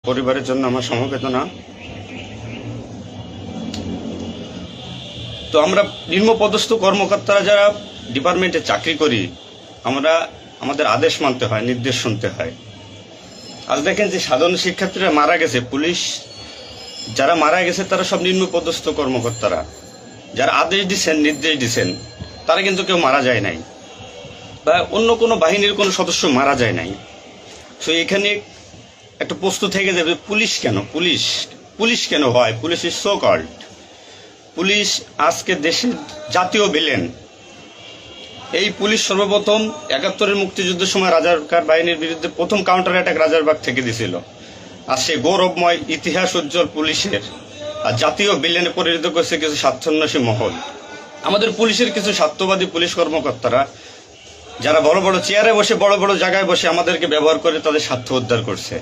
পরিবারের জন্য আমার সমবেদনা। তো আমরা নিম্নপদস্থ কর্মকর্তারা যারা ডিপার্টমেন্টে চাকরি করি, আমরা আমাদের আদেশ মানতে হয়, নির্দেশ শুনতে হয়। আজ দেখেন যে সাধারণ শিক্ষার্থীরা মারা গেছে, পুলিশ যারা মারা গেছে তারা সব নিম্নপদস্থ কর্মকর্তারা, যারা আদেশ দিচ্ছেন, নির্দেশ দিচ্ছেন, তারা কিন্তু কেউ মারা যায় নাই, বা অন্য কোনো বাহিনীর কোনো সদস্য মারা যায় নাই। তো এখানে একটা প্রশ্ন থেকে যাবে, পুলিশ কেন, পুলিশ কেন হয়? Police is so called. Police আজকে দেশের জাতীয় ভিলেন। এই পুলিশ সর্বপ্রথম ৭১-এর মুক্তিযুদ্ধের সময় রাজাকার বাহিনীর বিরুদ্ধে প্রথম কাউন্টার অ্যাটাক রাজারবাগ থেকে দিছিল। আর সে গৌরবময় ইতিহাস উজ্জ্বল পুলিশের আর জাতীয় ভিলেনে পরিণত করছে কিছু স্বার্থান্বেষী মহল। আমাদের পুলিশের কিছু স্বার্থবাদী পুলিশ কর্মকর্তারা যারা বড় বড় চেয়ারে বসে, বড় বড় জায়গায় বসে আমাদেরকে ব্যবহার করে তাদের স্বার্থ উদ্ধার করছে।